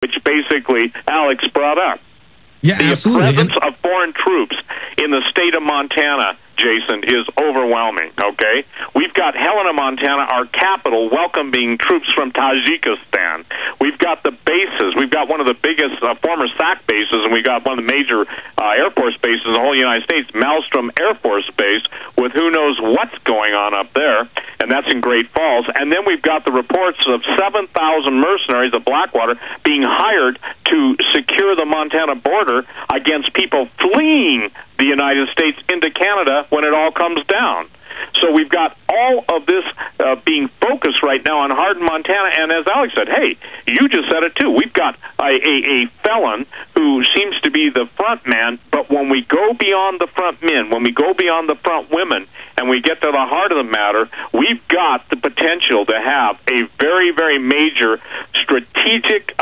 which basically Alex brought up. Yeah, absolutely. The presence of foreign troops in the state of Montana, Jason, is overwhelming, okay? We've got Helena, Montana, our capital, welcoming troops from Tajikistan. We've got the bases. We've got one of the biggest former SAC bases, and we've got one of the major Air Force bases in the whole United States, Malmstrom Air Force Base, with who knows what's going on up there, and that's in Great Falls. And then we've got the reports of 7,000 mercenaries of Blackwater being hired to secure the Montana border against people fleeing the United States into Canada when it all comes down. So we've got all of this being focused right now on Hardin, Montana, and as Alex said, hey, you just said it too. We've got a felon who seems to be the front man, but when we go beyond the front men, when we go beyond the front women, and we get to the heart of the matter, we've got the potential to have a very, very major strategic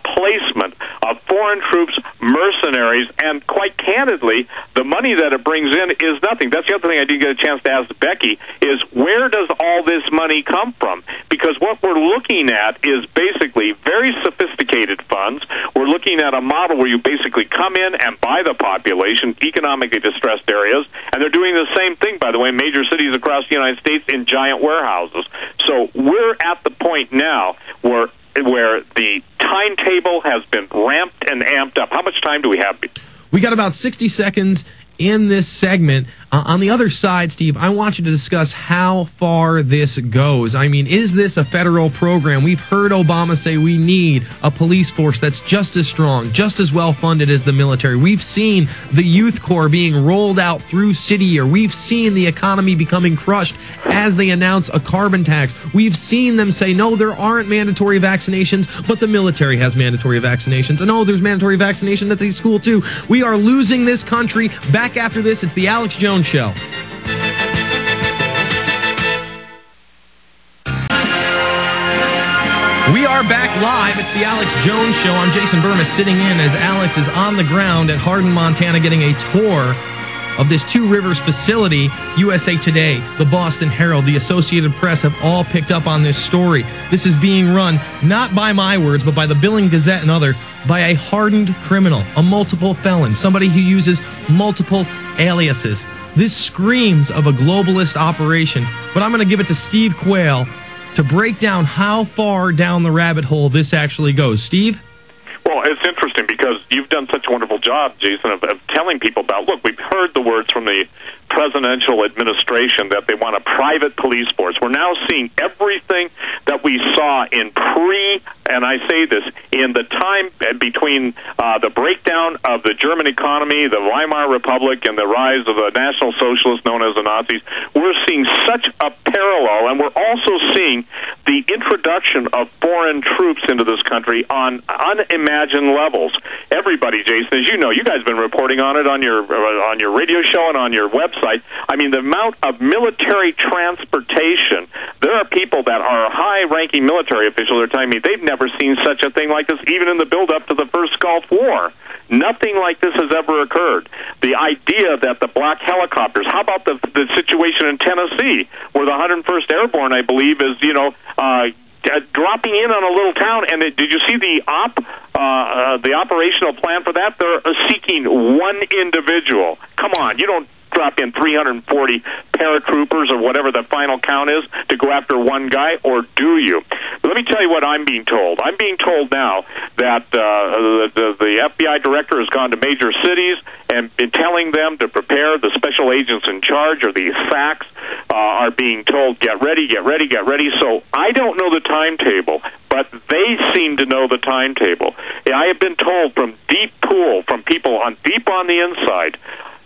placement of foreign troops, mercenaries, and quite candidly, the money that it brings in is nothing. That's the other thing I didn't get a chance to ask Becky, is where does all this money come from? Because what we're looking at is basically very sophisticated funds. We're looking at a model where you basically come in and buy the population, economically distressed areas, and they're doing the same thing, by the way, in major cities across the United States in giant warehouses. So we're at the point now where the timetable has been ramped and amped up. How much time do we have? We got about 60 seconds in this segment. On the other side, Steve, I want you to discuss how far this goes. I mean, is this a federal program? We've heard Obama say we need a police force that's just as strong, just as well-funded as the military. We've seen the Youth Corps being rolled out through city year. We've seen the economy becoming crushed as they announce a carbon tax. We've seen them say, no, there aren't mandatory vaccinations, but the military has mandatory vaccinations. And oh, there's mandatory vaccination at the school, too. We are losing this country. Back after this, it's the Alex Jones Show. We are back live. It's the Alex Jones Show. I'm Jason Burmis sitting in as Alex is on the ground at Hardin, Montana, getting a tour of this Two Rivers facility. USA Today, the Boston Herald, the Associated Press have all picked up on this story. This is being run, not by my words, but by the Billing Gazette and other, by a hardened criminal, a multiple felon, somebody who uses multiple aliases. This screams of a globalist operation, but I'm going to give it to Steve Quayle to break down how far down the rabbit hole this actually goes. Steve? Well, it's interesting because you've done such a wonderful job, Jason, of telling people about, look, we've heard the words from the presidential administration that they want a private police force. We're now seeing everything that we saw in and I say this, in the time between the breakdown of the German economy, the Weimar Republic, and the rise of the National Socialists known as the Nazis. We're seeing such a parallel, and we're also seeing the introduction of foreign troops into this country on unimagined levels. Everybody, Jason, as you know, you guys have been reporting on it on your radio show and on your website. I mean, the amount of military transportation. There are people that are high-ranking military officials that are telling me they've never seen such a thing like this, even in the build-up to the first Gulf War. Nothing like this has ever occurred. The idea that the black helicopters, how about the situation in Tennessee, where the 101st Airborne, I believe, is, dropping in on a little town, and did you see the operational plan for that? They're seeking one individual. Come on, you don't drop in 340 paratroopers or whatever the final count is to go after one guy, or do you? But let me tell you what I'm being told. I'm being told now that the FBI director has gone to major cities and been telling them to prepare. The special agents in charge, or the SACs, are being told, get ready, get ready, get ready. So I don't know the timetable, but they seem to know the timetable. I have been told from deep pool, from people deep on the inside,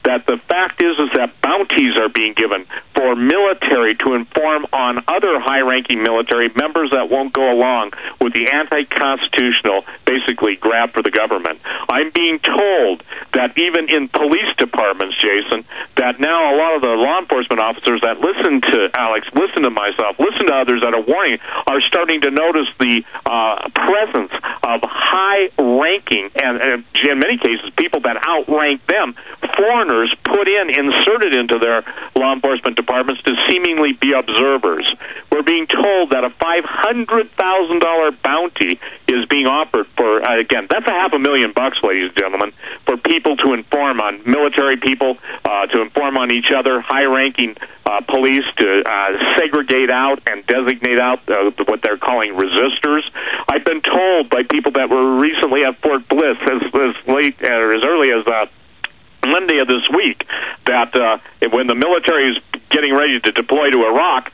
that the fact is that bounties are being given for military to inform on other high-ranking military members that won't go along with the anti-constitutional, basically, grab for the government. I'm being told that even in police departments, Jason, that now a lot of the law enforcement officers that listen to Alex, listen to myself, listen to others that are warning, are starting to notice the presence of high-ranking, and in many cases, people that outrank them, foreigners inserted into their law enforcement departments to seemingly be observers. We're being told that a $500,000 bounty is being offered for, again, that's $500,000, ladies and gentlemen, for people to inform on military people, to inform on each other, high-ranking police to segregate out and designate out what they're calling resistors. I've been told by people that were recently at Fort Bliss as late or as early as Monday of this week that when the military is getting ready to deploy to Iraq,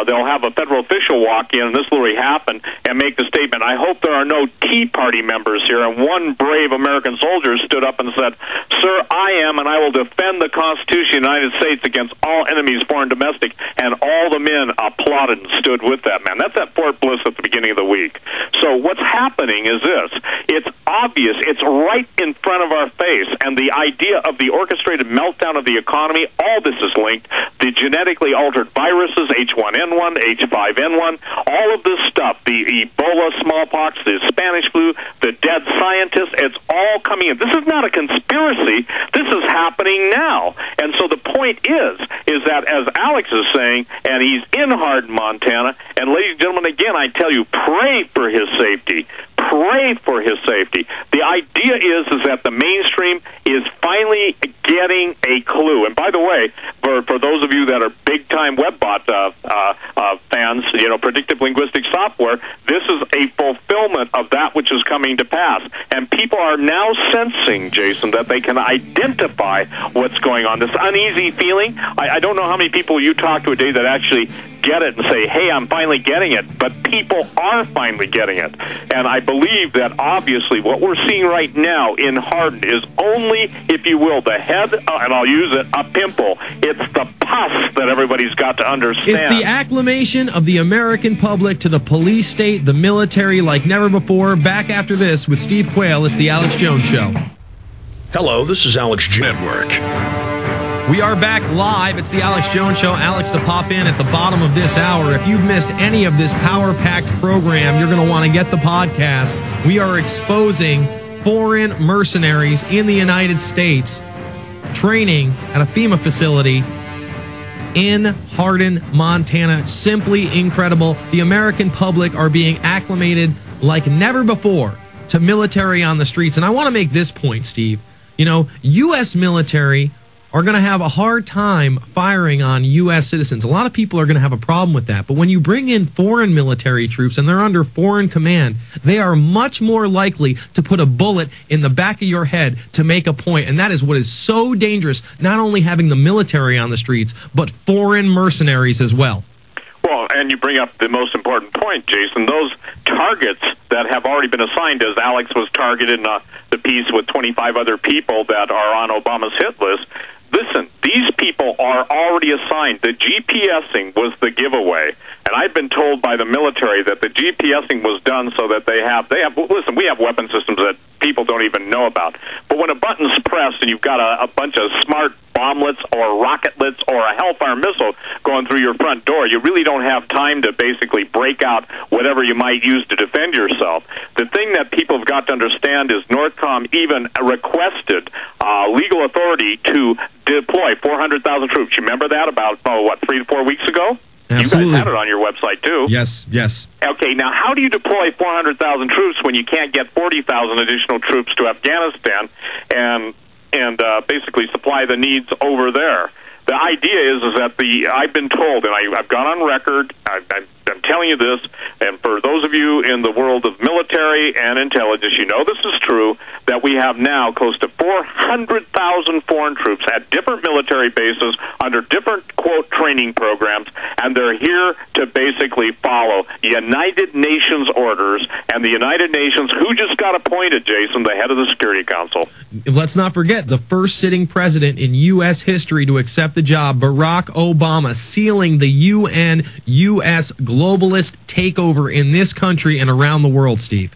they'll have a federal official walk in, and this will happen, and make the statement, I hope there are no Tea Party members here. And one brave American soldier stood up and said, Sir, I am, and I will defend the Constitution of the United States against all enemies, foreign and domestic. And all the men applauded and stood with that man. That's at Fort Bliss at the beginning of the week. So what's happening is this. It's obvious. It's right in front of our face. And the idea of the orchestrated meltdown of the economy, all this is linked. The genetically altered viruses, H1N1, H5N1, all of this stuff, the Ebola, smallpox, the Spanish flu, the dead scientists, it's all coming in. This is not a conspiracy. This is happening now. And so the point is that, as Alex is saying, and he's in Hardin, Montana, and ladies and gentlemen, again, I tell you, pray for his safety. Pray for his safety. The idea is that the mainstream is finally getting a clue. And by the way, for those of you that are big-time WebBot fans, predictive linguistic software, this is a fulfillment of that which is coming to pass. And people are now sensing, Jason, that they can identify what's going on. This uneasy feeling, I don't know how many people you talk to a day that actually get it and say, hey, I'm finally getting it, but people are finally getting it. And I believe that obviously what we're seeing right now in Hardin is only, if you will, the head, and I'll use it, a pimple. It's the pus that everybody's got to understand. It's the acclamation of the American public to the police state, the military, like never before. Back after this with Steve Quayle, it's the Alex Jones Show. Hello, this is Alex Jones Network. We are back live. It's the Alex Jones Show. Alex, to pop in at the bottom of this hour. If you've missed any of this power-packed program, you're going to want to get the podcast. We are exposing foreign mercenaries in the United States training at a FEMA facility in Hardin, Montana. Simply incredible. The American public are being acclimated like never before to military on the streets. And I want to make this point, Steve. U.S. military are going to have a hard time firing on U.S. citizens. A lot of people are going to have a problem with that. But when you bring in foreign military troops and they're under foreign command, they are much more likely to put a bullet in the back of your head to make a point. And that is what is so dangerous, not only having the military on the streets, but foreign mercenaries as well. Well, and you bring up the most important point, Jason. Those targets that have already been assigned, as Alex was targeted in the piece with 25 other people that are on Obama's hit list. Listen, these people are already assigned. The GPSing was the giveaway. And I've been told by the military that the GPSing was done so that they have, listen, we have weapon systems that people don't even know about. But when a button's pressed and you've got a bunch of smart bomblets or rocketlets or a Hellfire missile going through your front door, you really don't have time to basically break out whatever you might use to defend yourself. The thing that people have got to understand is NORTHCOM even requested legal authority to deploy 400,000 troops. You remember that about, 3 to 4 weeks ago? Absolutely. You guys had it on your website, too. Yes. Okay, now how do you deploy 400,000 troops when you can't get 40,000 additional troops to Afghanistan and basically supply the needs over there? The idea is that I've been told, and I've gone on record, I'm telling you this, and for those of you in the world of military and intelligence, you know this is true, that we have now close to 400,000 foreign troops at different military bases under different, quote, training programs, and they're here to basically follow United Nations orders, and the United Nations, who just got appointed, Jason, the head of the Security Council. Let's not forget the first sitting president in U.S. history to accept the job, Barack Obama, sealing the UN U.S. globalist takeover in this country and around the world, Steve.